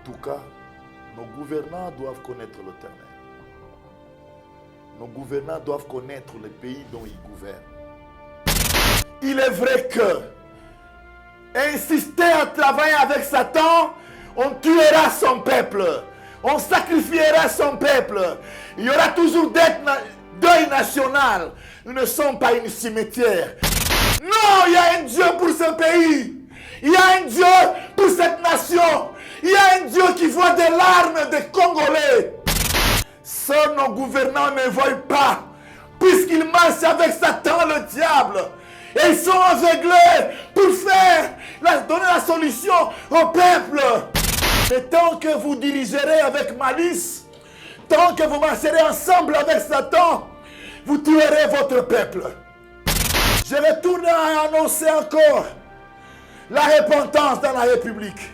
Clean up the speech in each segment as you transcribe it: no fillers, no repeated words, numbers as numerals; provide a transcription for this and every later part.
tout cas, nos gouvernants doivent connaître l'Éternel. Nos gouvernants doivent connaître le pays dont ils gouvernent. Il est vrai que insister à travailler avec Satan, on tuera son peuple. On sacrifiera son peuple. Il y aura toujours deuil national. Nous ne sommes pas une cimetière. Non, il y a un Dieu pour ce pays. Il y a un Dieu pour cette nation. Il y a un Dieu qui voit des larmes des Congolais. Seuls nos gouvernants ne voient pas, puisqu'ils marchent avec Satan, le diable. Et ils sont aveuglés pour donner la solution au peuple. Et tant que vous dirigerez avec malice, tant que vous marcherez ensemble avec Satan, vous tuerez votre peuple. Je retourne à annoncer encore la repentance dans la République.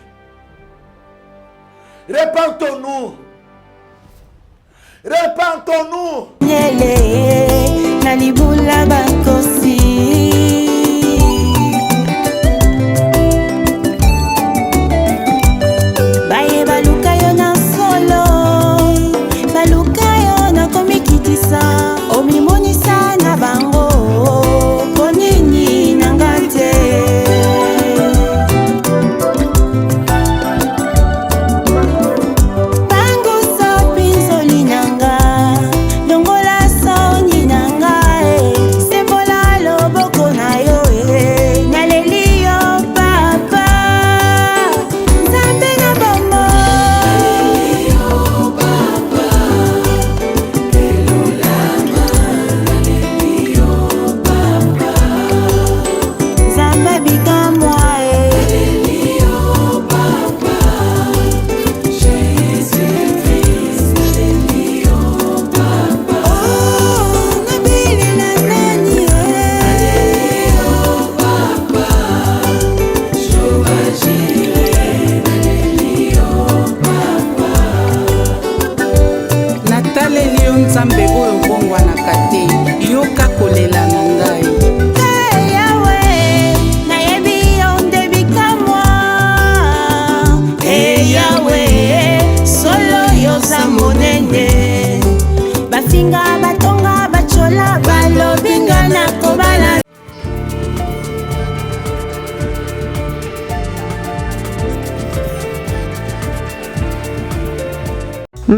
Repentons-nous. Repentons-nous.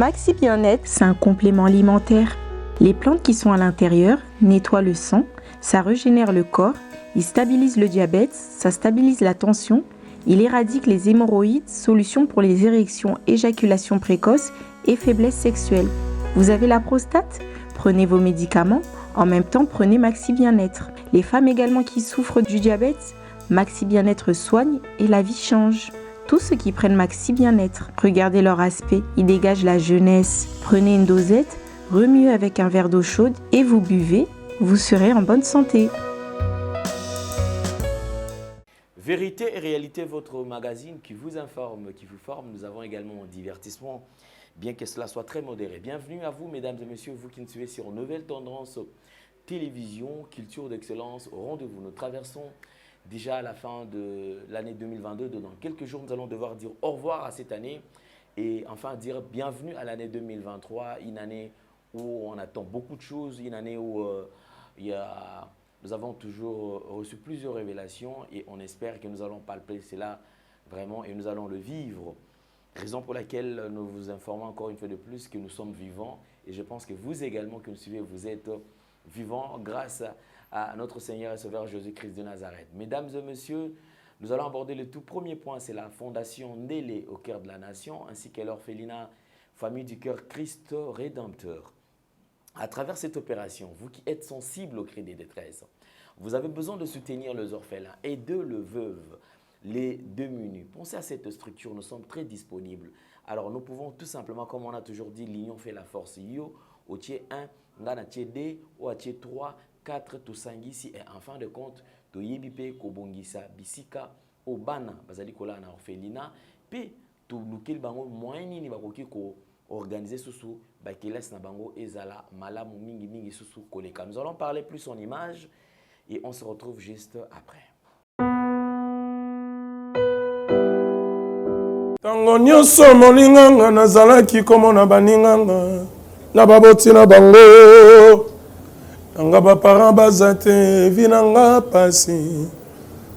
Maxi Bien-être, c'est un complément alimentaire. Les plantes qui sont à l'intérieur nettoient le sang, ça régénère le corps, il stabilise le diabète, ça stabilise la tension, il éradique les hémorroïdes, solution pour les érections, éjaculation précoce et faiblesse sexuelle. Vous avez la prostate? Prenez vos médicaments, en même temps prenez Maxi Bien-être. Les femmes également qui souffrent du diabète, Maxi Bien-être soigne et la vie change. Tous ceux qui prennent Maxi Bien-être, regardez leur aspect, ils dégagent la jeunesse. Prenez une dosette, remuez avec un verre d'eau chaude et vous buvez, vous serez en bonne santé. Vérité et réalité, votre magazine qui vous informe, qui vous forme. Nous avons également un divertissement, bien que cela soit très modéré. Bienvenue à vous, mesdames et messieurs, vous qui nous suivez sur Nouvelle Tendance Télévision, Culture d'Excellence, au rendez-vous. Nous traversons déjà à la fin de l'année 2022. Dans quelques jours, nous allons devoir dire au revoir à cette année et enfin dire bienvenue à l'année 2023, une année où on attend beaucoup de choses, une année où nous avons toujours reçu plusieurs révélations et on espère que nous allons palper cela vraiment et nous allons le vivre. Raison pour laquelle nous vous informons encore une fois de plus que nous sommes vivants et je pense que vous également qui nous suivez, vous êtes vivants grâce à notre Seigneur et Sauveur Jésus-Christ de Nazareth. Mesdames et messieurs, nous allons aborder le tout premier point, c'est la fondation Ndélé au cœur de la nation, ainsi que l'orphelinat Famille du Cœur Christ Rédempteur. À travers cette opération, vous qui êtes sensibles au cri des détresses, vous avez besoin de soutenir les orphelins, aider les veuves, les démunis. Pensez à cette structure, nous sommes très disponibles. Alors nous pouvons tout simplement, comme on a toujours dit, l'union fait la force. Yo, au tiers 1, ngana tiers 2, au tiers 3, 4 to sangisi et en fin de compte to yebipe ko bongisa bisika obana bazali kola na orphelinat pe to lukeli bango moyen nini bakoki ko organiser susu bakeles na bango ezala malamu mingi susu koleka. Nous allons parler plus en images et on se retrouve juste après. Tango nyonso molinganga nazalaki komona baninganga na baboti na bango nanga baparent baza te vi nanga pasi.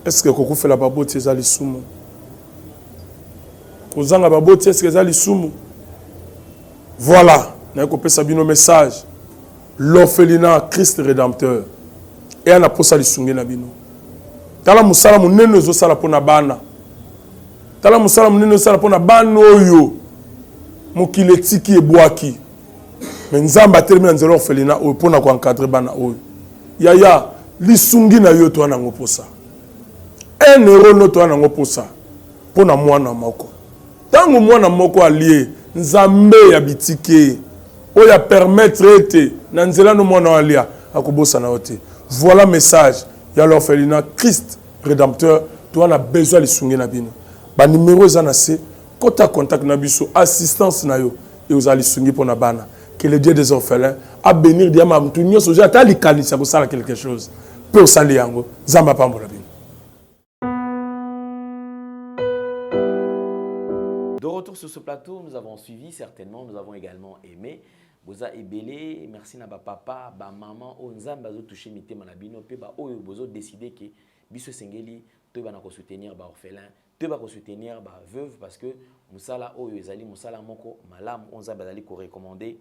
Est-ce que kokufela baboti eza lisumu? Kozanga baboti est-ce que eza lisumu? Voilà, naye kopesa bino message. L'orphelinat Christ rédempteur et ana posa lisungi na bino. Tala musala munene ezosala pona bana. Tala musala munene ezosala pona bana oyo mokili etiki ebwaki. Mais nzamba atelemi na nzela orphelinat oyo pona ko encadrer bana oyo. Yaya lisungi na yo to nango posa. Un euro no to nango posa pona mwana moko. Tango mwana moko alie nzambe ya bitike oya permettre ete na nzela no mwana alia akobosa na ote. Voilà message ya l'orphelinat Christ rédempteur to a besoin lisungi na bino. Ba numéro za na se kota contact na biso assistance na yo et aux lisungi pona bana. Que le Dieu des orphelins a bénir diama mtu nyoso ja tali kanisa ko sala quelque chose. Pe osali yango zamba pambola bino. De retour sur ce plateau, nous avons suivi certainement, nous avons également aimé. Boza ebele, merci na ba papa, ba maman, o nzamba zo toucher mité manabino, pe ba oyo bozo décider que biso sengeli to ba na ko soutenir ba orphelin, to ba ko soutenir ba veuve parce que musala oyo ezali musala moko malam onzamba zali ko recommander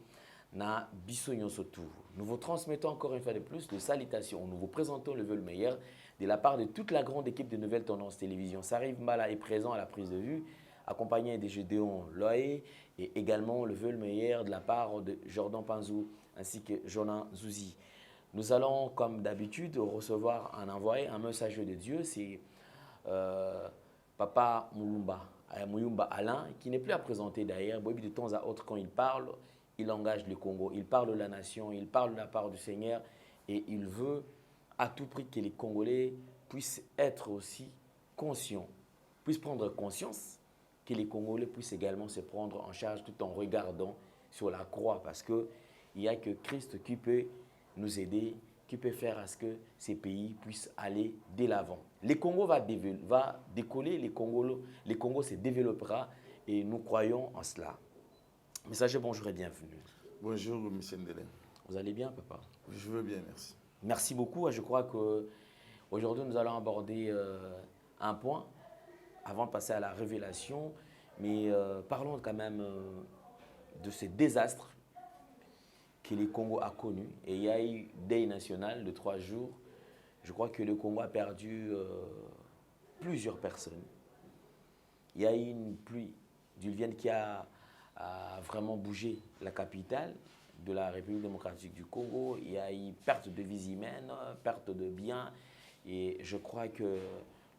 na biso nyonso tout. Nous vous transmettons encore une fois de plus de salutations. Nous vous présentons le vœu le meilleur de la part de toute la grande équipe de Nouvelle Tendance Télévision. Sariv Mbala est présent à la prise de vue, accompagné de Gédéon Loé et également le vœu le meilleur de la part de Jordan Panzou ainsi que Jonan Zouzi. Nous allons comme d'habitude recevoir un envoyé, un messager de Dieu, c'est Papa Mouyumba Alain, qui n'est plus à présenter d'ailleurs. De temps à autre quand il parle, il engage le Congo, il parle de la nation, il parle de la part du Seigneur et il veut à tout prix que les Congolais puissent être aussi conscients, puissent prendre conscience que les Congolais puissent également se prendre en charge tout en regardant sur la croix parce qu'il n'y a que Christ qui peut nous aider, qui peut faire à ce que ces pays puissent aller de l'avant. Le Congo va décoller, le Congo se développera et nous croyons en cela. Messager, bonjour et bienvenue. Bonjour, M. Ndelen. Vous allez bien, papa? Je veux bien, merci. Merci beaucoup. Je crois qu'aujourd'hui, nous allons aborder un point avant de passer à la révélation. Mais parlons quand même de ce désastre que le Congo a connu. Et il y a eu deuil national de 3 jours. Je crois que le Congo a perdu plusieurs personnes. Il y a eu une pluie diluvienne qui a vraiment bougé la capitale de la République démocratique du Congo. Il y a eu perte de vies humaines, perte de biens. Et je crois que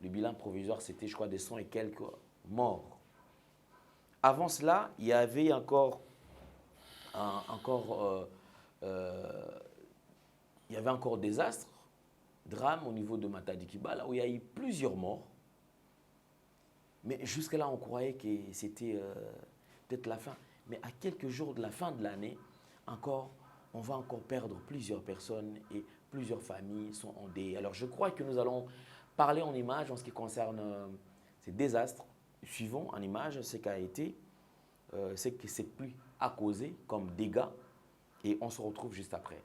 le bilan provisoire, c'était, je crois, des 100 et quelques morts. Avant cela, il y avait encore désastres, drames au niveau de Matadi Kibala, où il y a eu plusieurs morts. Mais jusque-là, on croyait que c'était peut-être la fin. Mais à quelques jours de la fin de l'année, on va encore perdre plusieurs personnes et plusieurs familles sont en deuil. Alors je crois que nous allons parler en images en ce qui concerne ces désastres. Suivons en images ce qu'a été, ce qui s'est plus à causer comme dégâts et on se retrouve juste après.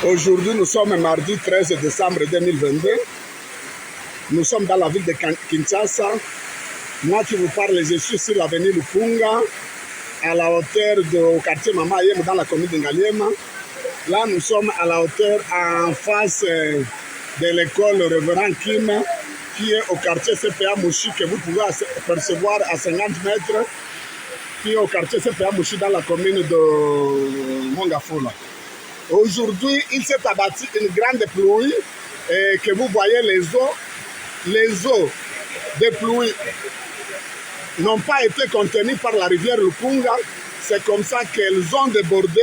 Aujourd'hui, nous sommes mardi 13 décembre 2022. Nous sommes dans la ville de Kinshasa. Moi qui vous parle, je suis sur l'avenue Lupunga, à la hauteur du quartier Mama Ayem, dans la commune de Ngaliema. Là, nous sommes à la hauteur en face de l'école Révérend Kim, qui est au quartier CPA Mouchi, que vous pouvez percevoir à 50 mètres, qui est au quartier CPA Mouchi dans la commune de Mongafola. Aujourd'hui, il s'est abattu une grande pluie et que vous voyez les eaux de pluie n'ont pas été contenues par la rivière Lukunga. C'est comme ça qu'elles ont débordé.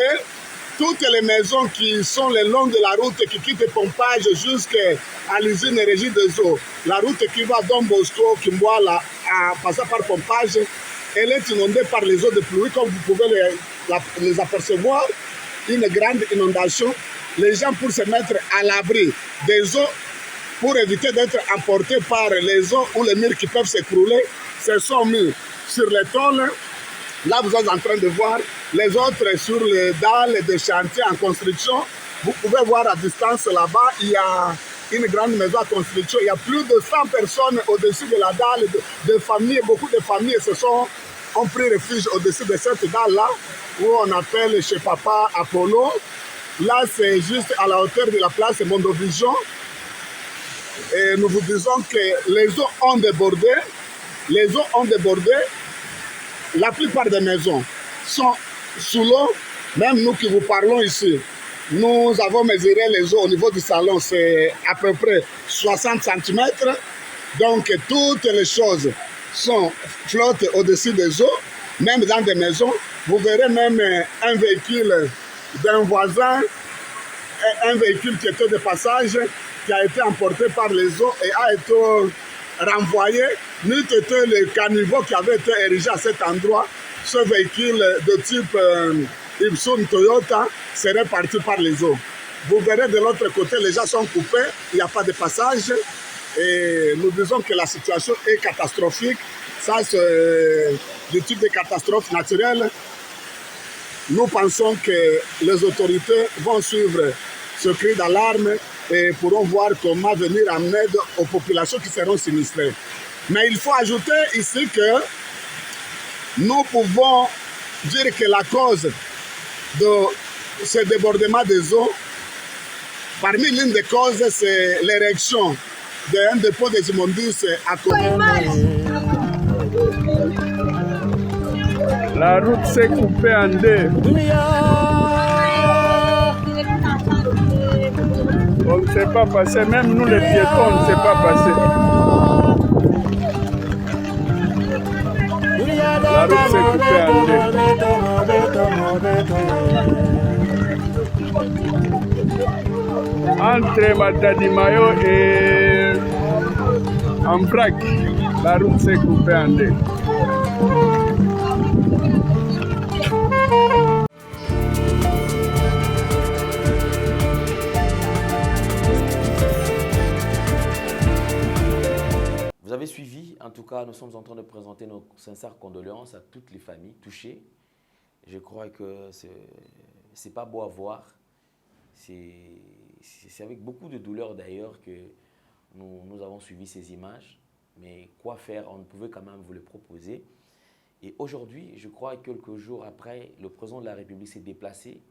Toutes les maisons qui sont le long de la route qui quitte Pompage jusqu'à l'usine Régie des eaux, la route qui va Don Bosco, Kimboala, en passant par Pompage, elle est inondée par les eaux de pluie, comme vous pouvez les apercevoir. Une grande inondation. Les gens, pour se mettre à l'abri des eaux, pour éviter d'être emportés par les eaux ou les murs qui peuvent s'écrouler, se sont mis sur les tôles. Là, vous êtes en train de voir les autres sur les dalles de chantier en construction. Vous pouvez voir à distance là-bas, il y a une grande maison en construction. Il y a plus de 100 personnes au-dessus de la dalle, de familles. Beaucoup de familles ont pris refuge au-dessus de cette dalle-là, où on appelle chez Papa Apollo. Là, c'est juste à la hauteur de la place Mondovision. Et nous vous disons que les eaux ont débordé. Les eaux ont débordé. La plupart des maisons sont sous l'eau. Même nous qui vous parlons ici, nous avons mesuré les eaux au niveau du salon. C'est à peu près 60 cm. Donc, toutes les choses flottent au-dessus des eaux, même dans des maisons. Vous verrez même un véhicule d'un voisin, un véhicule qui était de passage, qui a été emporté par les eaux et a été renvoyé. N'eût été le caniveau qui avait été érigé à cet endroit, ce véhicule de type Ipson Toyota serait parti par les eaux. Vous verrez de l'autre côté, les gens sont coupés, il n'y a pas de passage. Et nous disons que la situation est catastrophique. Ça, c'est du type de catastrophe naturelle. Nous pensons que les autorités vont suivre ce cri d'alarme et pourront voir comment venir en aide aux populations qui seront sinistrées. Mais il faut ajouter ici que nous pouvons dire que la cause de ce débordement des eaux, parmi l'une des causes, c'est l'érection d'un dépôt des immondices à côté. La route s'est coupée en deux. On ne s'est pas passé, même nous les piétons, on ne s'est pas passé. La route s'est coupée en deux. Entre Matadimayo et Ambrac, la route s'est coupée en deux. Vous avez suivi, en tout cas, nous sommes en train de présenter nos sincères condoléances à toutes les familles touchées. Je crois que c'est pas beau à voir. C'est avec beaucoup de douleur d'ailleurs que nous avons suivi ces images. Mais quoi faire? On ne pouvait quand même vous le proposer. Et aujourd'hui, je crois que quelques jours après, le président de la République s'est déplacé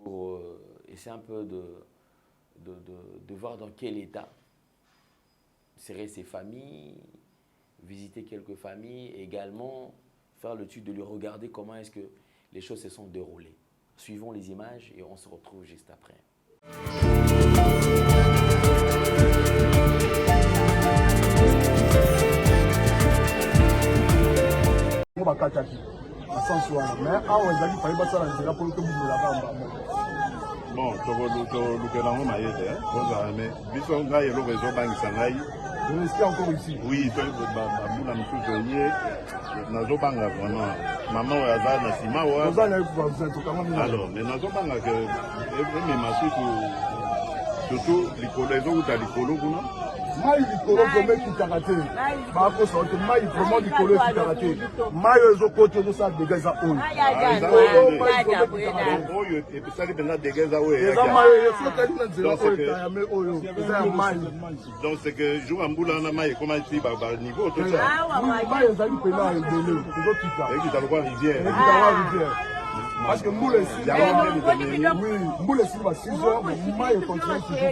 pour essayer un peu de voir dans quel état serraient ses familles, visiter quelques familles, et également faire le truc de lui regarder comment est-ce que les choses se sont déroulées. Suivons les images et on se retrouve juste après. Bon, tolukelango mayete, mais biso ngai eloko ezobangisa ngai. Vous êtes encore ici? Oui, bambula mosusu ye nazobanga vraiment mama oyo aza na nsima wa alors mais nazobanga ke emema surtout likolo ezokota likolo kuna mai likolo vraimen ekitaka te bakosa te mai vraiment likolo ekitaka te mai oyo ezokota ezosala dega eza oyo epesali mpenza dega eza oyo eza mai oyo esokali na nzela oyo etayame oyo eza ya mai donc c'est que jour ya mbula wana mai ekoma ti baniveau mai ezali mpena ebele ezokita ekita lokwa rivière Parce que Mboula ici, oui, Mboula ici, va 6 heures, mais moi, il continue toujours.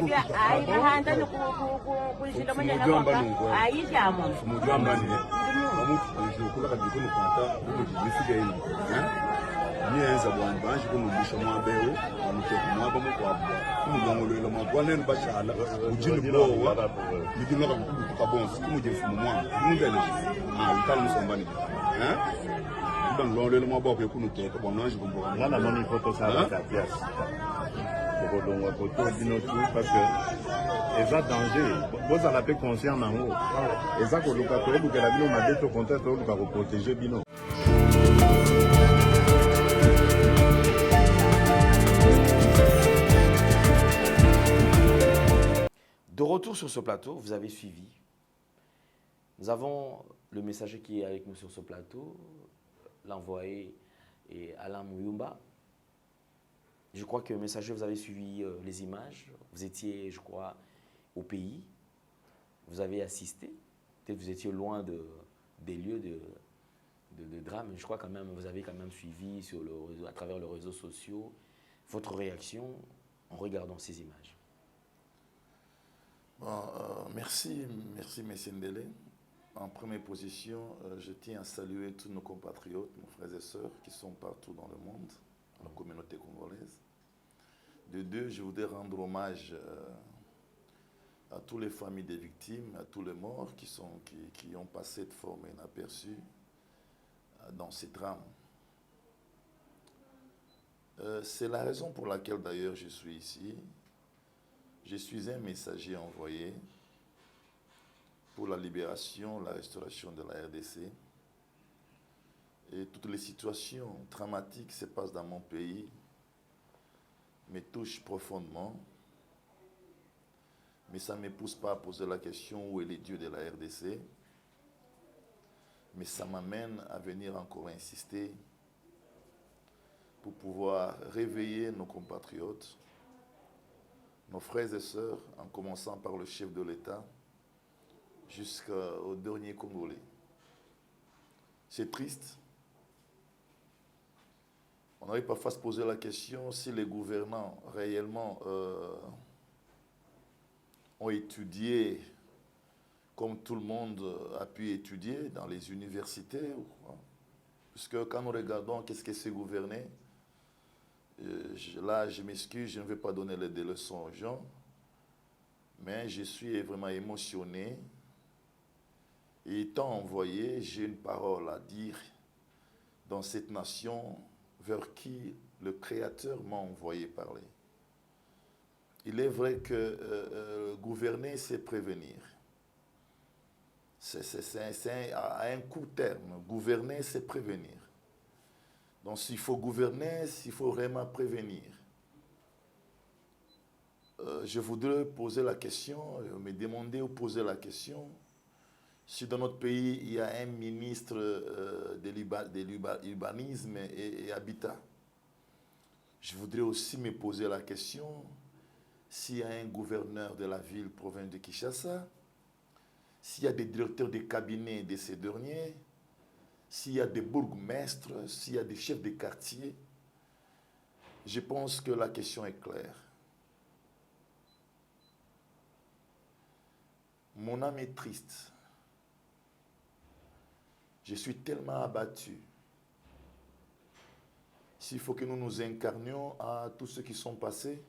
Donc, l'on le mot bon que nous t'es bon non je comprends. Là, la monnaie photo ça va ta pièce. Pour donc photo dino tout parce que ils ont danger. Vous en avez conscient en haut. Et ça que le catholique que la vie on a dit au contraire on va protéger bino. De retour sur ce plateau, vous avez suivi. Nous avons le messager qui est avec nous sur ce plateau, l'envoyé et Alain Mouyumba. Je crois que messager, vous avez suivi les images. Vous étiez, je crois, au pays. Vous avez assisté. Peut-être que vous étiez loin des lieux de drame. Mais je crois quand même vous avez quand même suivi sur le réseau, à travers les réseaux sociaux votre réaction en regardant ces images. Bon, merci M. Ndele. En première position, je tiens à saluer tous nos compatriotes, nos frères et sœurs qui sont partout dans le monde, la communauté congolaise. De deux, je voudrais rendre hommage à toutes les familles des victimes, à tous les morts qui ont passé de forme inaperçue dans ces drames. C'est la raison pour laquelle d'ailleurs je suis ici. Je suis un messager envoyé pour la libération, la restauration de la RDC. Et toutes les situations dramatiques qui se passent dans mon pays me touchent profondément. Mais ça ne me pousse pas à poser la question où est le Dieu de la RDC. Mais ça m'amène à venir encore insister pour pouvoir réveiller nos compatriotes, nos frères et sœurs, en commençant par le chef de l'État, jusqu'au dernier Congolais. C'est triste. On arrive parfois à se poser la question si les gouvernants réellement ont étudié comme tout le monde a pu étudier dans les universités. Puisque quand nous regardons qu'est-ce que c'est gouverner, là je m'excuse, je ne vais pas donner des leçons aux gens, mais je suis vraiment émotionné. Et étant envoyé, j'ai une parole à dire dans cette nation vers qui le Créateur m'a envoyé parler. Il est vrai que gouverner, c'est prévenir. C'est à un court terme. Gouverner, c'est prévenir. Donc s'il faut gouverner, il faut vraiment prévenir. Je voudrais poser la question, me demander ou poser la question, si dans notre pays, il y a un ministre de l'urbanisme et habitat, je voudrais aussi me poser la question, s'il y a un gouverneur de la ville, province de Kinshasa, s'il y a des directeurs de cabinet de ces derniers, s'il y a des bourgmestres, s'il y a des chefs de quartier, je pense que la question est claire. Mon âme est triste. Je suis tellement abattu. S'il faut que nous nous incarnions à tous ceux qui sont passés,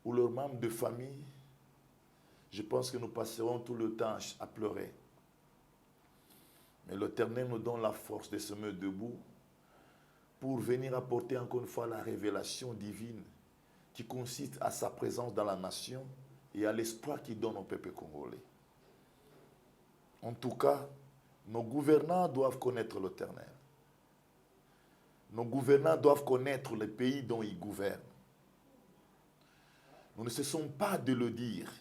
ou leurs membres de famille, je pense que nous passerons tout le temps à pleurer. Mais l'Éternel nous donne la force de se mettre debout pour venir apporter encore une fois la révélation divine qui consiste à sa présence dans la nation et à l'espoir qu'il donne au peuple congolais. En tout cas, nos gouvernants doivent connaître l'Éternel. Nos gouvernants doivent connaître le pays dont ils gouvernent. Nous ne cessons pas de le dire.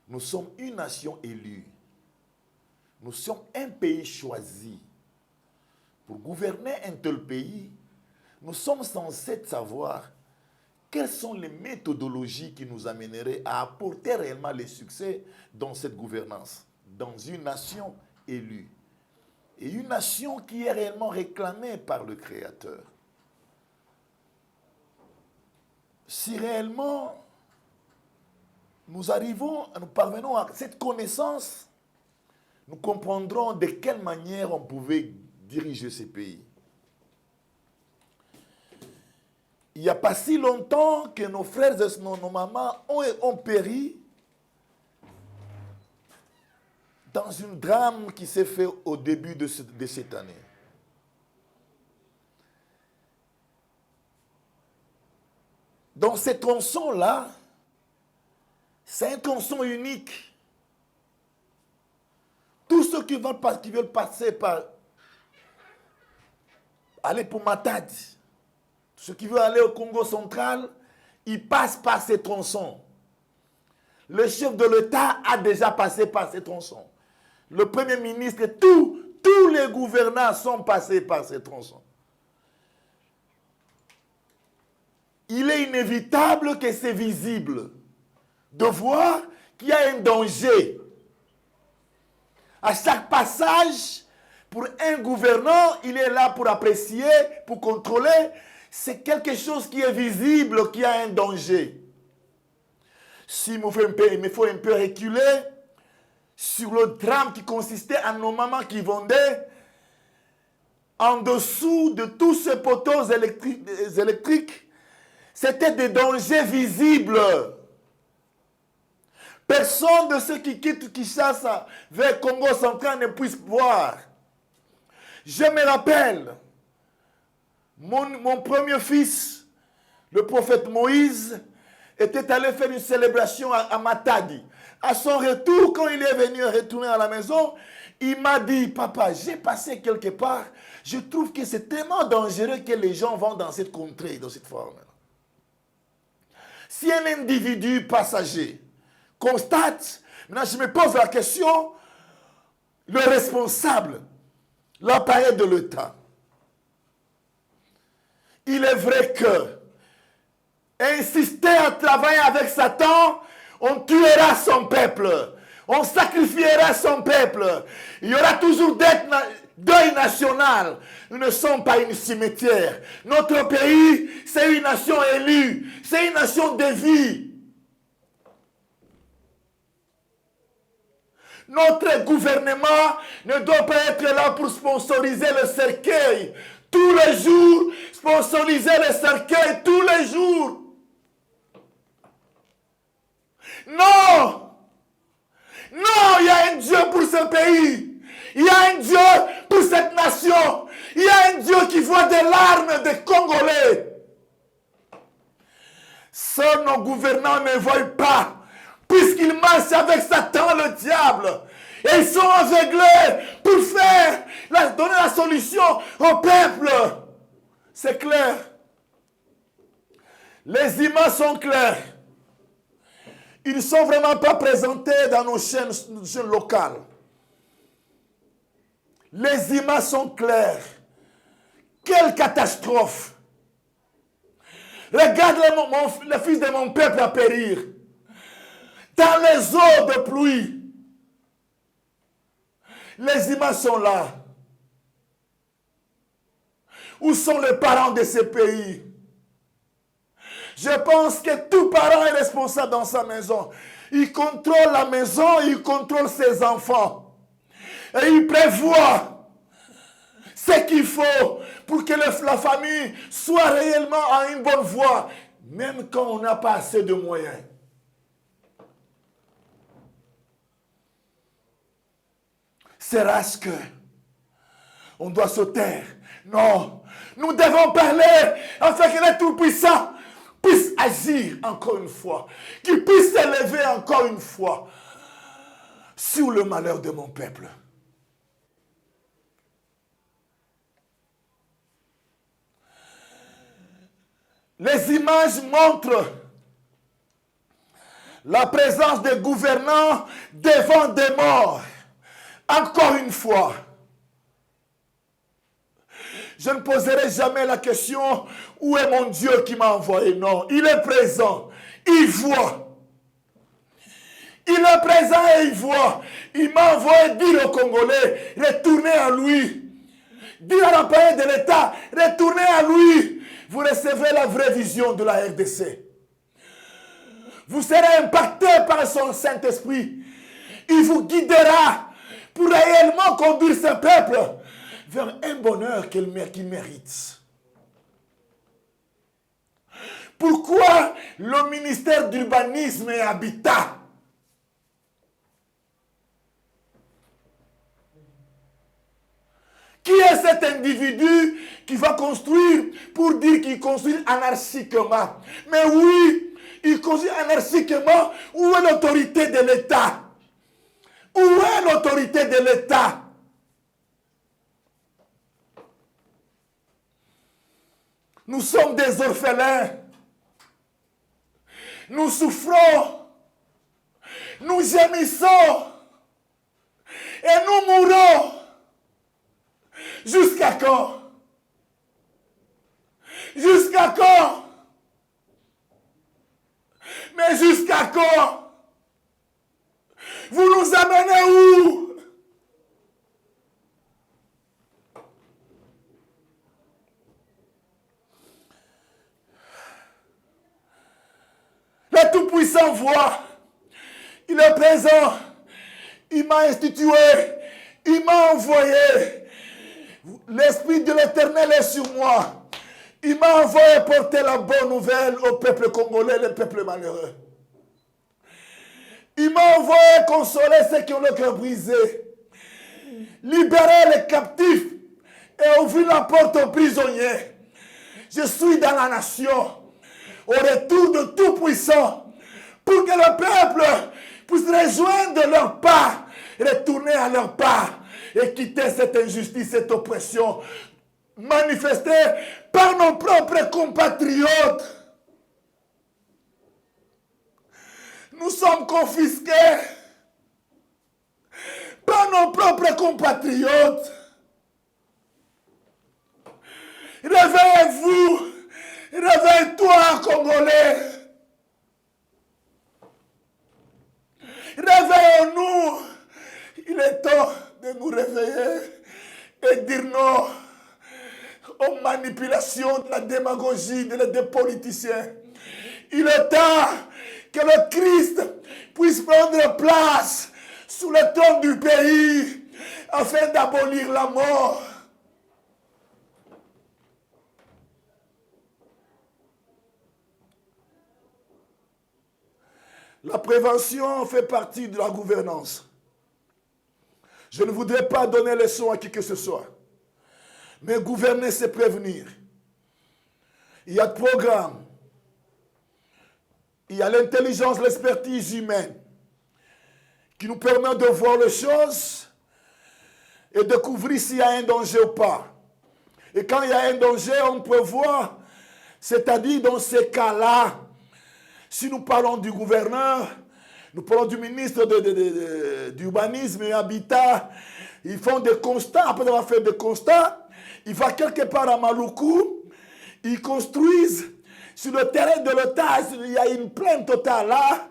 Nous sommes une nation élue. Nous sommes un pays choisi. Pour gouverner un tel pays, nous sommes censés savoir quelles sont les méthodologies qui nous amèneraient à apporter réellement les succès dans cette gouvernance, dans une nation élue. Et une nation qui est réellement réclamée par le Créateur. si réellement nous parvenons à cette connaissance, nous comprendrons de quelle manière on pouvait diriger ces pays. Il n'y a pas si longtemps que nos frères et nos mamans ont péri dans une drame qui s'est fait au début de cette année. Dans ces tronçons-là, c'est un tronçon unique. Tous ceux qui veulent passer par aller pour Matadi, ceux qui veulent aller au Congo central, ils passent par ces tronçons. Le chef de l'État a déjà passé par ces tronçons. Le Premier ministre, tous les gouvernants sont passés par ces tronçons. Il est inévitable que c'est visible de voir qu'il y a un danger. À chaque passage, pour un gouvernant, il est là pour apprécier, pour contrôler. C'est quelque chose qui est visible, qui a un danger. S'il me faut un peu reculer sur le drame qui consistait en nos mamans qui vendaient en dessous de tous ces poteaux électriques, c'était des dangers visibles. Personne de ceux qui quittent Kinshasa vers Congo central ne puisse voir. Je me rappelle, mon premier fils, le prophète Moïse, était allé faire une célébration à Matadi. À son retour, quand il est venu retourner à la maison, il m'a dit, papa, j'ai passé quelque part, je trouve que c'est tellement dangereux que les gens vont dans cette contrée, dans cette forme. Si un individu passager constate, maintenant je me pose la question, le responsable, l'appareil de l'État, il est vrai que insister à travailler avec Satan, on tuera son peuple, on sacrifiera son peuple, il y aura toujours deuil national. Nous ne sommes pas une cimetière. Notre pays, c'est une nation élue, c'est une nation de vie. Notre gouvernement ne doit pas être là pour sponsoriser le cercueil tous les jours, sponsoriser le cercueil tous les jours. Non! Non, il y a un Dieu pour ce pays. Il y a un Dieu pour cette nation. Il y a un Dieu qui voit des larmes des Congolais. Seuls nos gouvernants ne voient pas, puisqu'ils marchent avec Satan, le diable. Et ils sont aveuglés pour donner la solution au peuple. C'est clair. Les images sont claires. Ils ne sont vraiment pas présentés dans nos chaînes locales. Les images sont claires. Quelle catastrophe! Regarde le fils de mon peuple à périr. Dans les eaux de pluie. Les images sont là. Où sont les parents de ces pays? Je pense que tout parent est responsable dans sa maison. Il contrôle la maison, il contrôle ses enfants. Et il prévoit ce qu'il faut pour que la famille soit réellement à une bonne voie, même quand on n'a pas assez de moyens. Sera-ce que on doit se taire? Non, nous devons parler afin que le Tout-Puissant puisse agir encore une fois, qu'il puisse s'élever encore une fois sur le malheur de mon peuple. Les images montrent la présence des gouvernants devant des morts. Encore une fois, je ne poserai jamais la question « Où est mon Dieu qui m'a envoyé ?» Non, il est présent, il voit. Il est présent et il voit. Il m'a envoyé dire aux Congolais « Retournez à lui ». Dire à l'appareil de l'État « Retournez à lui ». Vous recevez la vraie vision de la RDC. Vous serez impacté par son Saint-Esprit. Il vous guidera pour réellement conduire ce peuple vers un bonheur qu'il mérite. Pourquoi le ministère d'Urbanisme et Habitat? Qui est cet individu qui va construire pour dire qu'il construit anarchiquement? Mais oui, il construit anarchiquement. Où est l'autorité de l'État? Où est l'autorité de l'État? Nous sommes des orphelins. Nous souffrons. Nous gémissons. Et nous mourons. Jusqu'à quand? Jusqu'à quand? Mais jusqu'à quand? Vous nous amenez où? Le Tout-Puissant voit. Il est présent. Il m'a institué. Il m'a envoyé. L'Esprit de l'Éternel est sur moi. Il m'a envoyé porter la bonne nouvelle au peuple congolais, le peuple malheureux. Il m'a envoyé consoler ceux qui ont le cœur brisé, libérer les captifs et ouvrir la porte aux prisonniers. Je suis dans la nation, au retour de Tout-Puissant, pour que le peuple puisse rejoindre leur part, retourner à leur part et quitter cette injustice, cette oppression manifestée par nos propres compatriotes. Nous sommes confisqués par nos propres compatriotes. Réveillez-vous, réveille-toi, Congolais. Réveillons-nous. Il est temps de nous réveiller et dire non aux manipulations de la démagogie des politiciens. Il est temps que le Christ puisse prendre place sous le trône du pays afin d'abolir la mort. La prévention fait partie de la gouvernance. Je ne voudrais pas donner leçon à qui que ce soit. Mais gouverner, c'est prévenir. Il y a de programmes. Il y a l'intelligence, l'expertise humaine qui nous permet de voir les choses et de découvrir s'il y a un danger ou pas. Et quand il y a un danger, on peut voir, c'est-à-dire dans ces cas-là, si nous parlons du gouverneur, nous parlons du ministre d'Urbanisme et Habitat, ils font des constats, après avoir fait des constats, ils vont quelque part à Maluku, ils construisent sur le terrain de l'État, il y a une plaine totale là,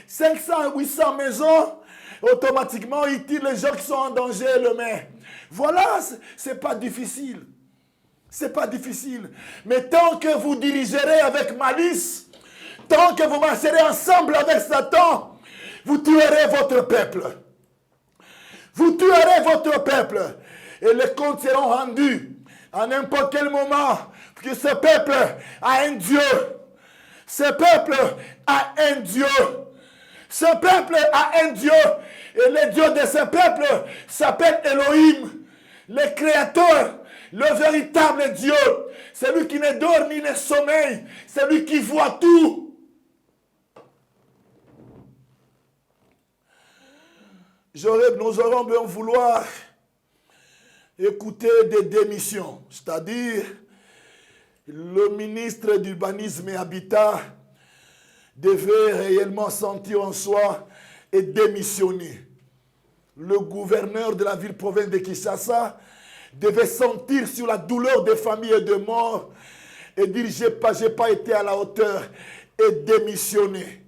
500, 800 maisons, automatiquement ils tirent les gens qui sont en danger le main. Voilà, c'est pas difficile. C'est pas difficile. Mais tant que vous dirigerez avec malice, tant que vous marcherez ensemble avec Satan, vous tuerez votre peuple. Vous tuerez votre peuple. Et les comptes seront rendus à n'importe quel moment. Parce que ce peuple a un Dieu. Ce peuple a un Dieu. Ce peuple a un Dieu. Et le Dieu de ce peuple s'appelle Elohim. Le Créateur. Le véritable Dieu. Celui qui ne dort ni ne sommeille. Celui qui voit tout. Nous aurons bien vouloir écouter des démissions, c'est-à-dire le ministre d'Urbanisme et Habitat devait réellement sentir en soi et démissionner. Le gouverneur de la ville-province de Kinshasa devait sentir sur la douleur des familles et des morts et dire j'ai pas été à la hauteur et démissionner.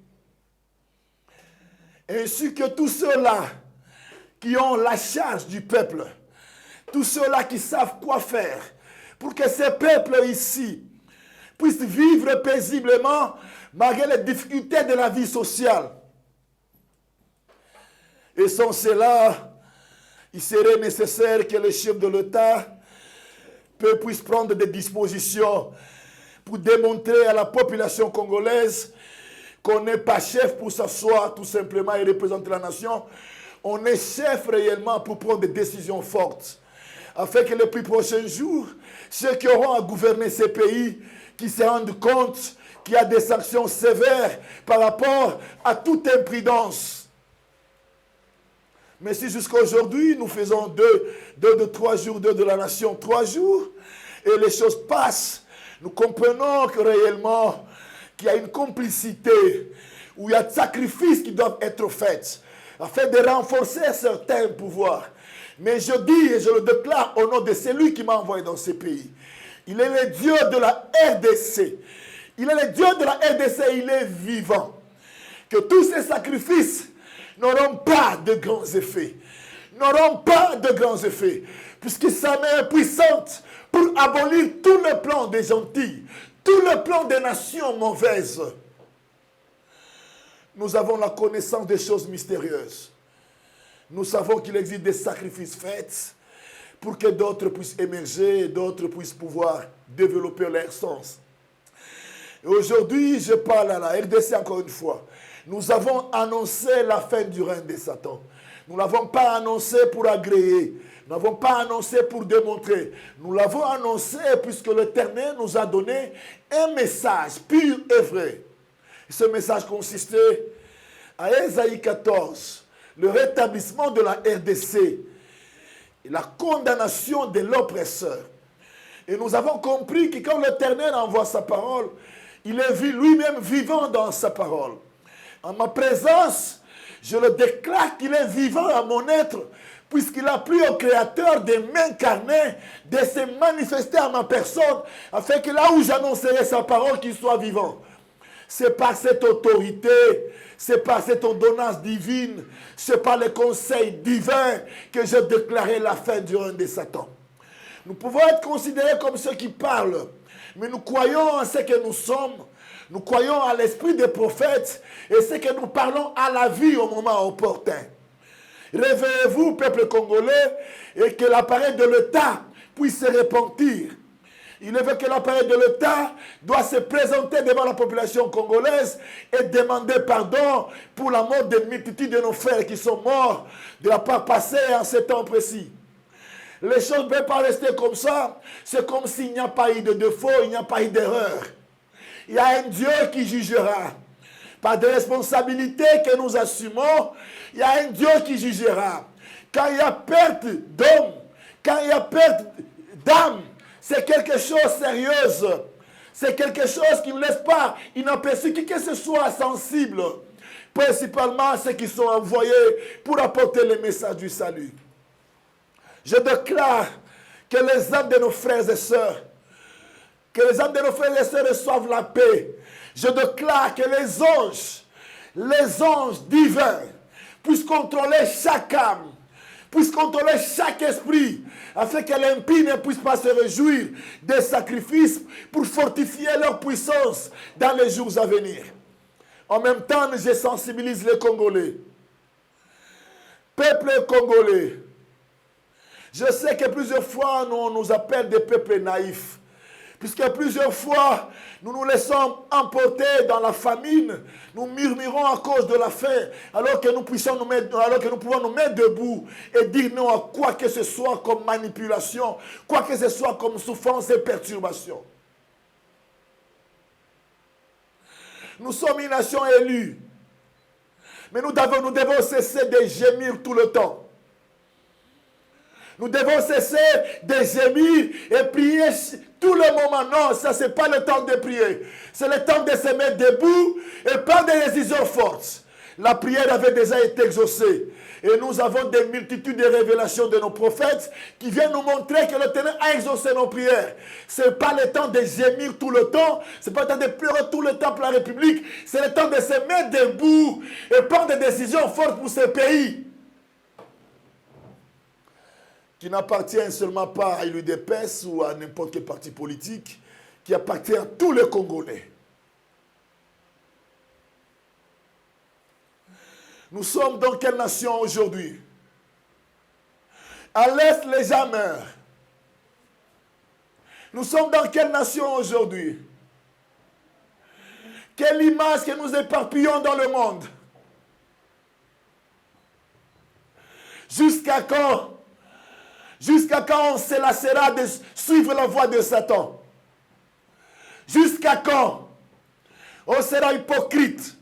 Ainsi que tous ceux-là qui ont la charge du peuple, tous ceux-là qui savent quoi faire pour que ce peuple ici puissent vivre paisiblement malgré les difficultés de la vie sociale. Et sans cela, il serait nécessaire que le chef de l'État puisse prendre des dispositions pour démontrer à la population congolaise qu'on n'est pas chef pour s'asseoir tout simplement et représenter la nation. On est chef réellement pour prendre des décisions fortes. Afin que les plus prochains jours, ceux qui auront à gouverner ces pays, qui se rendent compte qu'il y a des sanctions sévères par rapport à toute imprudence. Mais si jusqu'à aujourd'hui, nous faisons 3 jours de la nation, 3 jours, et les choses passent, nous comprenons que réellement, qu'il y a une complicité, où il y a des sacrifices qui doivent être faits, afin de renforcer certains pouvoirs. Mais je dis et je le déclare au nom de celui qui m'a envoyé dans ces pays. Il est le Dieu de la RDC. Il est le Dieu de la RDC, il est vivant. Que tous ces sacrifices n'auront pas de grands effets. N'auront pas de grands effets. Puisque sa main est puissante pour abolir tout le plan des gentils, tout le plan des nations mauvaises. Nous avons la connaissance des choses mystérieuses. Nous savons qu'il existe des sacrifices faits pour que d'autres puissent émerger et d'autres puissent pouvoir développer leur sens. Et aujourd'hui, je parle à la RDC encore une fois. Nous avons annoncé la fin du règne de Satan. Nous ne l'avons pas annoncé pour agréer. Nous n'avons pas annoncé pour démontrer. Nous l'avons annoncé puisque l'Éternel nous a donné un message pur et vrai. Et ce message consistait à Ésaïe 14, le rétablissement de la RDC et la condamnation de l'oppresseur. Et nous avons compris que quand l'Éternel envoie sa parole, il est vu lui-même vivant dans sa parole. En ma présence, je le déclare qu'il est vivant à mon être, puisqu'il a plu au Créateur de m'incarner, de se manifester à ma personne, afin que là où j'annoncerai sa parole, qu'il soit vivant. C'est par cette autorité, c'est par cette ordonnance divine, c'est par le conseil divin que je déclarais la fin du règne de Satan. Nous pouvons être considérés comme ceux qui parlent, mais nous croyons en ce que nous sommes, nous croyons à l'esprit des prophètes et ce que nous parlons à la vie au moment opportun. Réveillez-vous, peuple congolais, et que l'appareil de l'État puisse se repentir. Il est vrai que l'appareil de l'État doit se présenter devant la population congolaise et demander pardon pour la mort de multitudes de nos frères qui sont morts de la part passée en ce temps précis. Les choses ne peuvent pas rester comme ça. C'est comme s'il n'y a pas eu de défaut, il n'y a pas eu d'erreur. Il y a un Dieu qui jugera. Par des responsabilités que nous assumons, il y a un Dieu qui jugera. Quand il y a perte d'hommes, quand il y a perte d'âme, c'est quelque chose de sérieux. C'est quelque chose qui ne laisse pas inaperçu qui que ce soit sensible. Principalement ceux qui sont envoyés pour apporter le message du salut. Je déclare que les âmes de nos frères et sœurs, que les âmes de nos frères et sœurs reçoivent la paix. Je déclare que les anges divins puissent contrôler chaque âme, puissent contrôler chaque esprit, afin que l'impie ne puisse pas se réjouir des sacrifices pour fortifier leur puissance dans les jours à venir. En même temps, je sensibilise les Congolais. Peuple congolais, je sais que plusieurs fois, on nous appelle des peuples naïfs. Puisque plusieurs fois, nous nous laissons emporter dans la famine, nous murmurons à cause de la faim, alors que nous pouvons nous mettre debout et dire non à quoi que ce soit comme manipulation, quoi que ce soit comme souffrance et perturbation. Nous sommes une nation élue, mais nous devons cesser de gémir tout le temps. Nous devons cesser de gémir et prier tout le moment. Non, ça, ce n'est pas le temps de prier. C'est le temps de se mettre debout et prendre des décisions fortes. La prière avait déjà été exaucée. Et nous avons des multitudes de révélations de nos prophètes qui viennent nous montrer que l'Éternel a exaucé nos prières. Ce n'est pas le temps de gémir tout le temps. Ce n'est pas le temps de pleurer tout le temps pour la République. C'est le temps de se mettre debout et prendre des décisions fortes pour ce pays, qui n'appartient seulement pas à l'UDPS ou à n'importe quel parti politique, qui appartient à tous les Congolais. Nous sommes dans quelle nation aujourd'hui? À l'Est, les gens meurent. Nous sommes dans quelle nation aujourd'hui? Quelle image que nous éparpillons dans le monde? Jusqu'à quand? Jusqu'à quand on se lassera de suivre la voie de Satan? Jusqu'à quand on sera hypocrite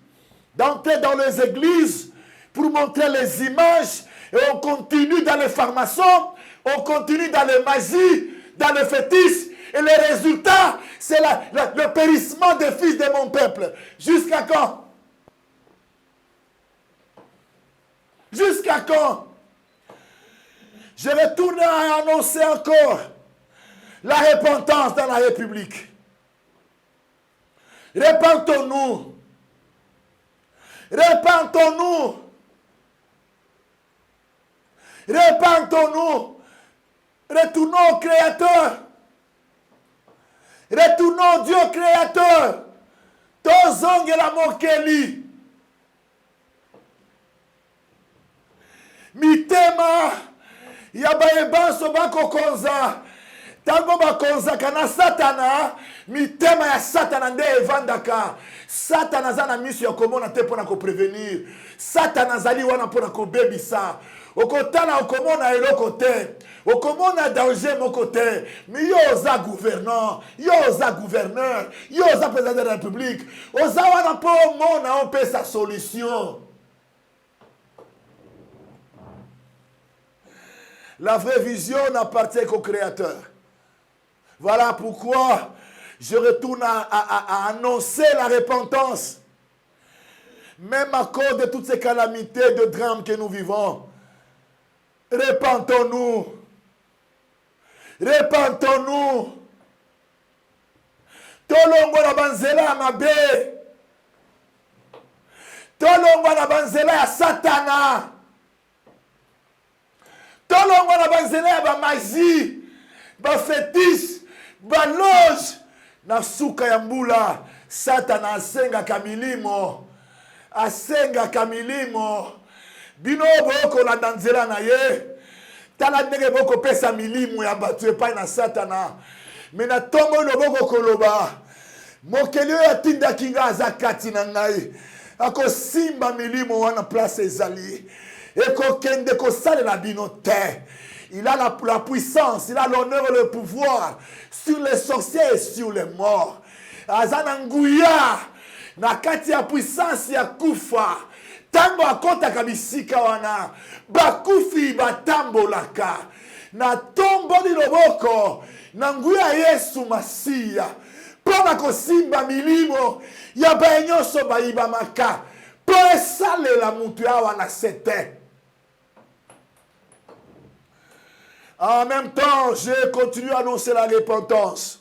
d'entrer dans les églises pour montrer les images et on continue dans les pharmaçons, on continue dans les magies, dans les fétiches et le résultat c'est le périssement des fils de mon peuple. Jusqu'à quand? Jusqu'à quand? Je retourne à annoncer encore la repentance dans la République. Repentons-nous. Repentons-nous. Repentons-nous. Retournons au Créateur. Retournons au Dieu Créateur. Tozonge la mokeli. Mitema. Yabayebanso bakokonza. Tango bakonza kana Satana. Mitema ya Satana nde evandaka. Satana zana mission ya komona te pona ko prevenir. Satana zali wana pona ko bebisa. Okotana okomona eloko te. Okomona danger moko te. Mais yo oza gouverneur, yo oza gouverneur, yo oza président de la République. Oza wana po mona on peut sa solution. La vraie vision n'appartient qu'au Créateur. Voilà pourquoi je retourne à annoncer la repentance. Même à cause de toutes ces calamités, de drames que nous vivons. Repentons-nous. Repentons-nous. Tolongo na banzela mabe. Tolongo na banzela ya Satana. Tolongo na banzela ya ba magie, ba fétiche, ba loge na suka ya mbula. Satana asenga kamilimo. Asenga kamilimo. Bino boko la danzela na ye. Tala ndenge boko pesa milimo ya batu epai na Satana. Mena tongo no boko koloba. Mokeli ya tinda kinga azakati na ngai. Ako simba milimo wana place ezali. Eko kende ko sale la bino te. Il a la puissance, il a l'honneur et le pouvoir sur les sorciers et sur les morts. Azana nguya na kati ya puissance ya kufa. Tango akota kabisika wana bakufi batambolaka na tombo ni loboko na nguya Yesu Masiya pona kosimba milimo ya banyoso bayiba maka po esale la mutu awa na sete. En même temps, je continue à annoncer la repentance.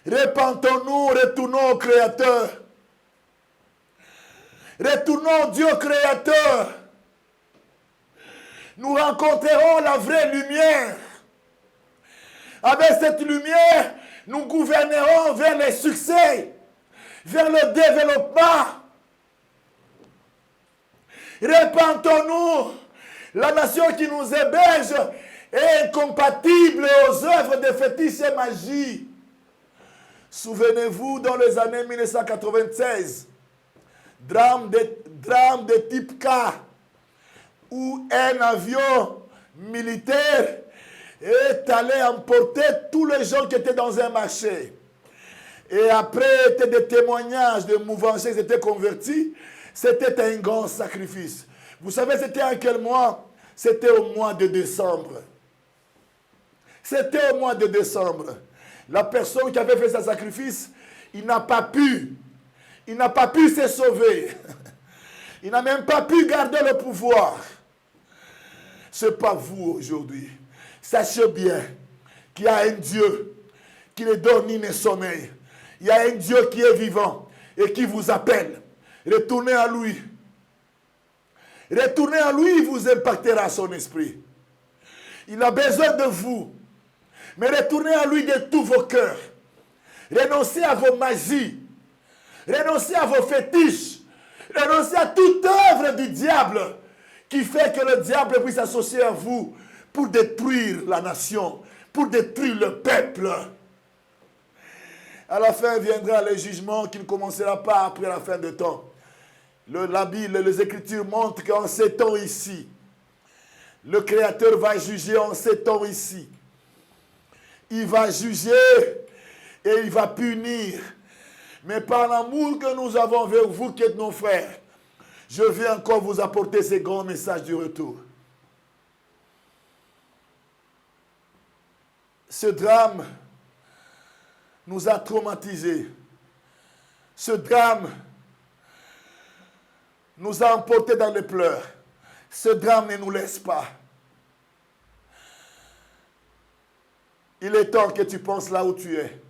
Repentons-nous, retournons au Créateur. Retournons au Dieu Créateur. Nous rencontrerons la vraie lumière. Avec cette lumière, nous gouvernerons vers les succès, vers le développement. Repentons-nous. La nation qui nous héberge est incompatible aux œuvres de fétiches et magie. Souvenez-vous, dans les années 1996, drame de type K, où un avion militaire est allé emporter tous les gens qui étaient dans un marché. Et après des témoignages de mouvanchés qui étaient convertis, c'était un grand sacrifice. Vous savez, c'était en quel mois? C'était au mois de décembre. C'était au mois de décembre. La personne qui avait fait ce sacrifice, il n'a pas pu se sauver. Il n'a même pas pu garder le pouvoir. Ce n'est pas vous aujourd'hui. Sachez bien qu'il y a un Dieu qui ne dort ni ne sommeille. Il y a un Dieu qui est vivant et qui vous appelle. Retournez à lui. Retournez à lui, il vous impactera son esprit. Il a besoin de vous. Mais retournez à lui de tous vos cœurs. Renoncez à vos magies. Renoncez à vos fétiches. Renoncez à toute œuvre du diable qui fait que le diable puisse s'associer à vous pour détruire la nation, pour détruire le peuple. À la fin viendra le jugement qui ne commencera pas après la fin de temps. La Bible, les Écritures montrent qu'en ces temps ici, le Créateur va juger en ces temps ici. Il va juger et il va punir. Mais par l'amour que nous avons vers vous qui êtes nos frères, je viens encore vous apporter ces grands messages du retour. Ce drame nous a traumatisés. Ce drame nous a emportés dans les pleurs. Ce drame ne nous laisse pas. Il est temps que tu penses là où tu es.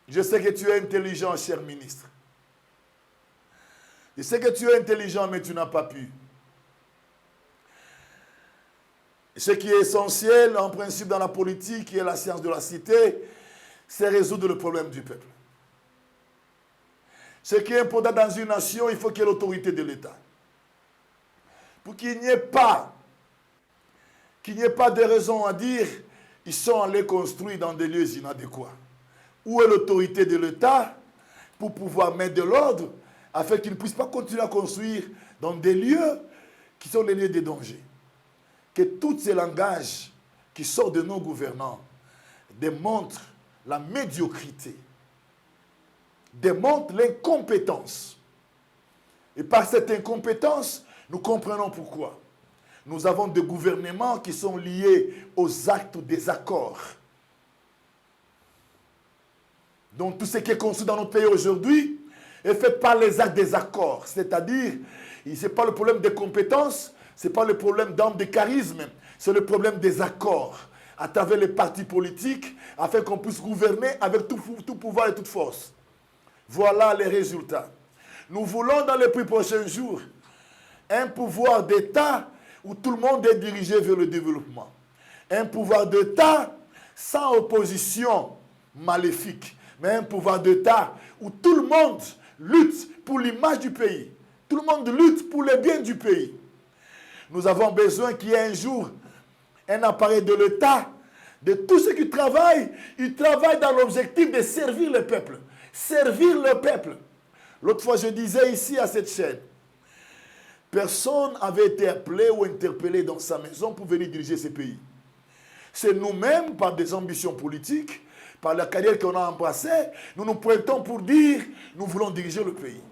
Je sais que tu es intelligent, cher ministre. Je sais que tu es intelligent, mais tu n'as pas pu. Ce qui est essentiel, en principe, dans la politique et la science de la cité, c'est résoudre le problème du peuple. Ce qui est important dans une nation, il faut qu'il y ait l'autorité de l'État. Pour qu'il n'y ait pas de raison à dire ils sont allés construire dans des lieux inadéquats. Où est l'autorité de l'État pour pouvoir mettre de l'ordre afin qu'ils ne puissent pas continuer à construire dans des lieux qui sont les lieux de danger. Que tous ces langages qui sortent de nos gouvernants démontrent la médiocrité, démontrent l'incompétence. Et par cette incompétence, nous comprenons pourquoi. Nous avons des gouvernements qui sont liés aux actes ou des accords. Donc tout ce qui est construit dans notre pays aujourd'hui est fait par les actes des accords. C'est-à-dire, ce n'est pas le problème des compétences, ce n'est pas le problème d'âme de charisme, c'est le problème des accords à travers les partis politiques afin qu'on puisse gouverner avec tout pouvoir et toute force. Voilà les résultats. Nous voulons dans les plus prochains jours un pouvoir d'État où tout le monde est dirigé vers le développement. Un pouvoir d'État sans opposition maléfique, mais un pouvoir d'État où tout le monde lutte pour l'image du pays. Tout le monde lutte pour le bien du pays. Nous avons besoin qu'il y ait un jour un appareil de l'État, de tous ceux qui travaillent, ils travaillent dans l'objectif de servir le peuple. Servir le peuple. L'autre fois, je disais ici à cette chaîne, personne n'avait été appelé ou interpellé dans sa maison pour venir diriger ce pays. C'est nous-mêmes, par des ambitions politiques, par la carrière qu'on a embrassée, nous nous pointons pour dire, nous voulons diriger le pays.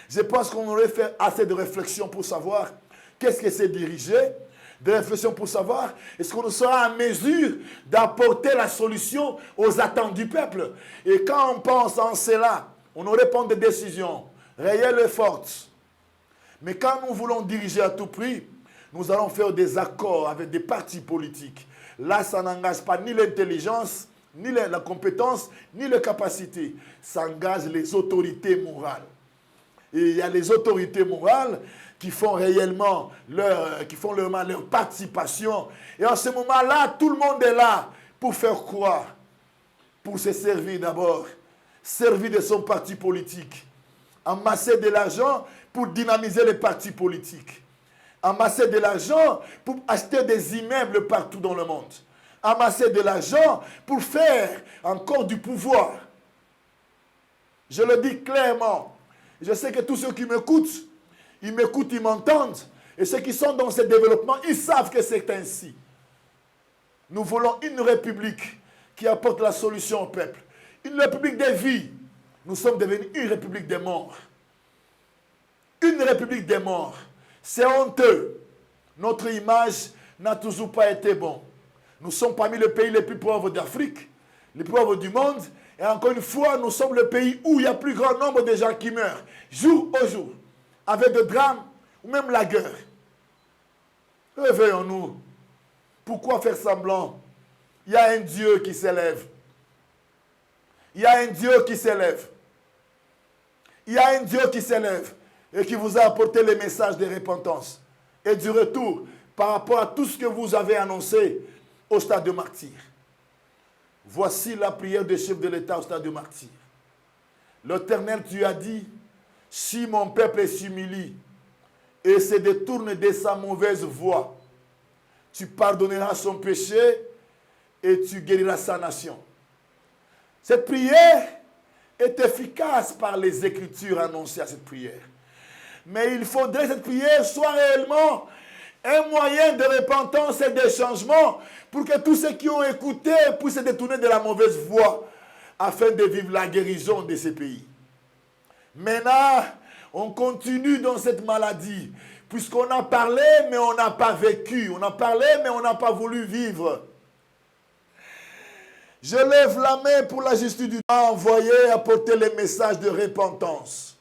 Je pense qu'on aurait fait assez de réflexions pour savoir qu'est-ce que c'est diriger, de réflexions pour savoir est-ce qu'on sera en mesure d'apporter la solution aux attentes du peuple. Et quand on pense en cela, on aurait prendre des décisions réelles et fortes. Mais quand nous voulons diriger à tout prix, nous allons faire des accords avec des partis politiques. Là, ça n'engage pas ni l'intelligence, ni la compétence, ni les capacités. Ça engage les autorités morales. Et il y a les autorités morales qui font réellement leur participation. Et en ce moment-là, tout le monde est là pour faire quoi? Pour se servir d'abord. Servir de son parti politique. Amasser de l'argent pour dynamiser les partis politiques. Amasser de l'argent pour acheter des immeubles partout dans le monde. Amasser de l'argent pour faire encore du pouvoir. Je le dis clairement. Je sais que tous ceux qui m'écoutent, ils m'entendent. Et ceux qui sont dans ce développement, ils savent que c'est ainsi. Nous voulons une république qui apporte la solution au peuple. Une république des vies. Nous sommes devenus une république des morts. Une république des morts. C'est honteux. Notre image n'a toujours pas été bonne. Nous sommes parmi les pays les plus pauvres d'Afrique, les plus pauvres du monde. Et encore une fois, nous sommes le pays où il y a plus grand nombre de gens qui meurent, jour au jour, avec des drames ou même la guerre. Réveillons-nous. Pourquoi faire semblant? Il y a un Dieu qui s'élève. Il y a un Dieu qui s'élève. Il y a un Dieu qui s'élève et qui vous a apporté les messages de repentance et du retour par rapport à tout ce que vous avez annoncé au stade de martyr. Voici la prière des chefs de l'État au stade de martyr. L'Éternel, tu as dit, si mon peuple s'humilie et se détourne de sa mauvaise voie, tu pardonneras son péché et tu guériras sa nation. Cette prière est efficace par les Écritures annoncées à cette prière. Mais il faudrait que cette prière soit réellement un moyen de repentance et de changement pour que tous ceux qui ont écouté puissent se détourner de la mauvaise voie afin de vivre la guérison de ces pays. Maintenant, on continue dans cette maladie puisqu'on a parlé mais on n'a pas vécu. On a parlé mais on n'a pas voulu vivre. Je lève la main pour la justice du temps envoyé apporter les messages de repentance.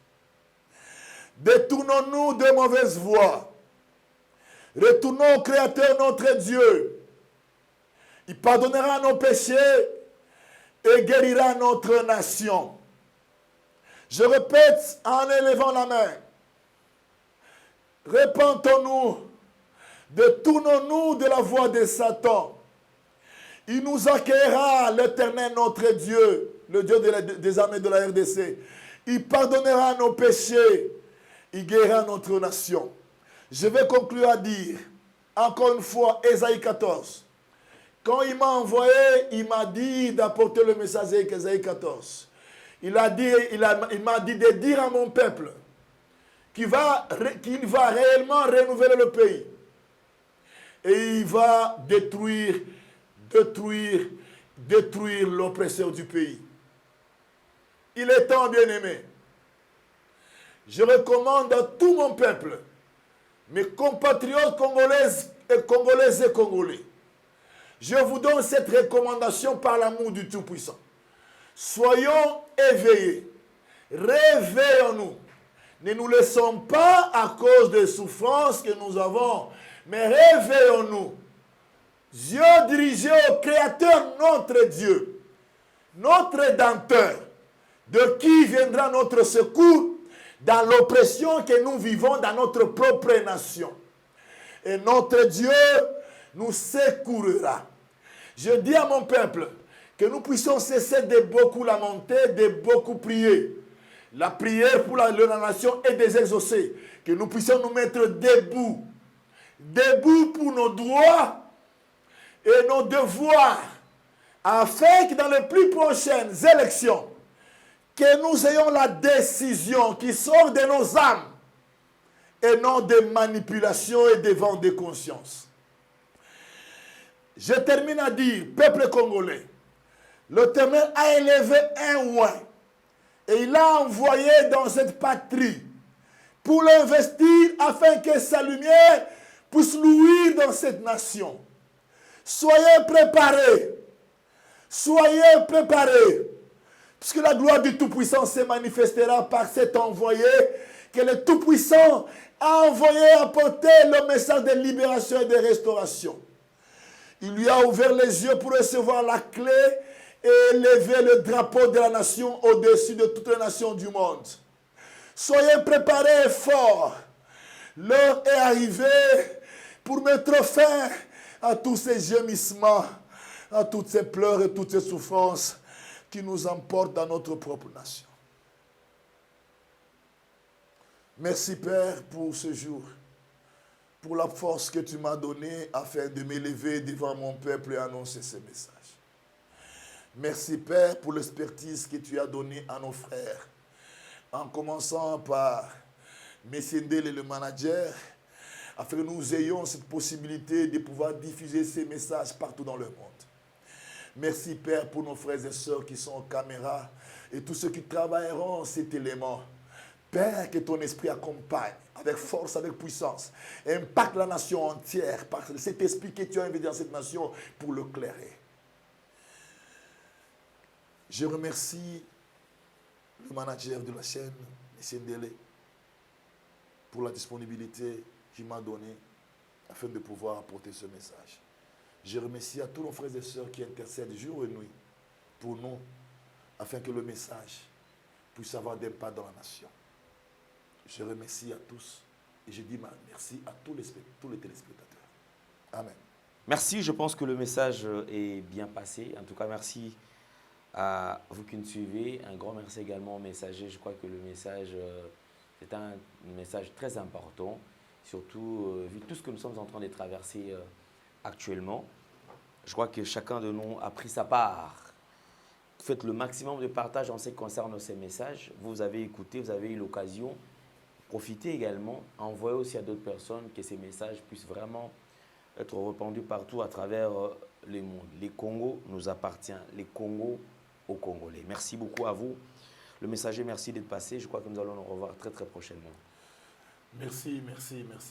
Détournons-nous de mauvaises voies. Retournons au Créateur notre Dieu. Il pardonnera nos péchés et guérira notre nation. Je répète en élevant la main. Repentons-nous. Détournons-nous de la voie de Satan. Il nous accueillera, l'Éternel notre Dieu, le Dieu des armées de la RDC. Il pardonnera nos péchés. Il guérira notre nation. Je vais conclure à dire, encore une fois, Ésaïe 14. Quand il m'a envoyé, il m'a dit d'apporter le message d'Ésaïe 14. Il m'a dit de dire à mon peuple qu'il va réellement renouveler le pays. Et il va détruire l'oppresseur du pays. Il est temps, bien-aimé. Je recommande à tout mon peuple, mes compatriotes congolaises et congolais, je vous donne cette recommandation par l'amour du Tout-Puissant. Soyons éveillés, réveillons-nous. Ne nous laissons pas à cause des souffrances que nous avons, mais réveillons-nous. Dieu dirigé au Créateur, notre Dieu, notre Rédempteur, de qui viendra notre secours dans l'oppression que nous vivons dans notre propre nation. Et notre Dieu nous secourra. Je dis à mon peuple que nous puissions cesser de beaucoup lamenter, de beaucoup prier. La prière pour la nation est désexaucée. Que nous puissions nous mettre debout. Debout pour nos droits et nos devoirs. Afin que dans les plus prochaines élections, que nous ayons la décision qui sort de nos âmes et non des manipulations et des vents de conscience. Je termine à dire, peuple congolais, l'Éternel a élevé un oint et il l'a envoyé dans cette patrie pour l'investir afin que sa lumière puisse luire dans cette nation. Soyez préparés. Soyez préparés. Puisque la gloire du Tout-Puissant se manifestera par cet envoyé que le Tout-Puissant a envoyé apporter le message de libération et de restauration. Il lui a ouvert les yeux pour recevoir la clé et élever le drapeau de la nation au-dessus de toutes les nations du monde. Soyez préparés et forts. L'heure est arrivée pour mettre fin à tous ces gémissements, à toutes ces pleurs et toutes ces souffrances qui nous emportent dans notre propre nation. Merci Père pour ce jour, pour la force que tu m'as donnée afin de m'élever devant mon peuple et annoncer ces messages. Merci Père pour l'expertise que tu as donnée à nos frères, en commençant par M. Ndele, le manager, afin que nous ayons cette possibilité de pouvoir diffuser ces messages partout dans le monde. Merci Père pour nos frères et sœurs qui sont aux caméras et tous ceux qui travailleront cet élément. Père, que ton esprit accompagne avec force, avec puissance, et impacte la nation entière par cet esprit que tu as invité dans cette nation pour le clairer. Je remercie le manager de la chaîne, M. Ndele, pour la disponibilité qu'il m'a donnée afin de pouvoir apporter ce message. Je remercie à tous nos frères et sœurs qui intercèdent jour et nuit pour nous, afin que le message puisse avoir d'impact dans la nation. Je remercie à tous et je dis merci à tous les téléspectateurs. Amen. Merci, je pense que le message est bien passé. En tout cas, merci à vous qui nous suivez. Un grand merci également aux messagers. Je crois que le message est un message très important, surtout vu tout ce que nous sommes en train de traverser actuellement. Je crois que chacun de nous a pris sa part. Faites le maximum de partage en ce qui concerne ces messages. Vous avez écouté, vous avez eu l'occasion. Profitez également, envoyez aussi à d'autres personnes que ces messages puissent vraiment être répandus partout à travers le monde. Les Congos nous appartient, les Congos aux Congolais. Merci beaucoup à vous. Le messager, merci d'être passé. Je crois que nous allons nous revoir très très prochainement. Merci,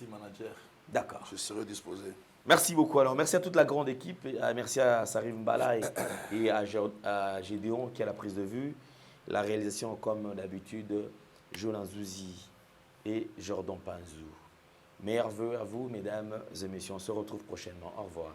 manager. D'accord. Je serai disposé. Merci beaucoup. Alors, merci à toute la grande équipe. Merci à Sarif Mbala et à Gédéon qui a la prise de vue. La réalisation, comme d'habitude, Jolan Zouzi et Jordan Panzou. Meilleurs vœux à vous, mesdames et messieurs. On se retrouve prochainement. Au revoir.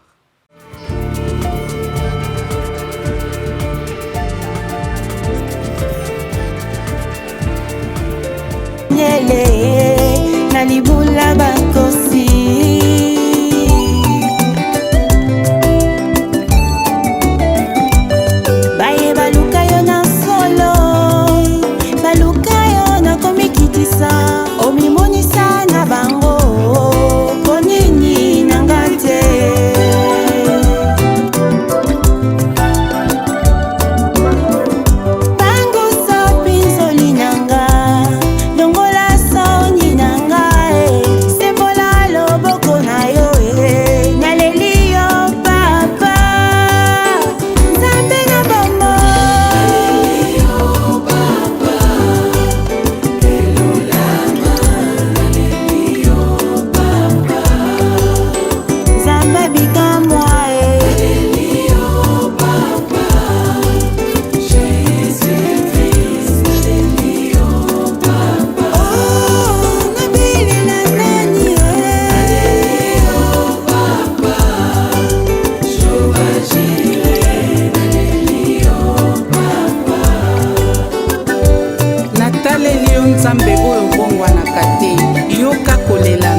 Nzambe oyo bongwanaka te yoka kolela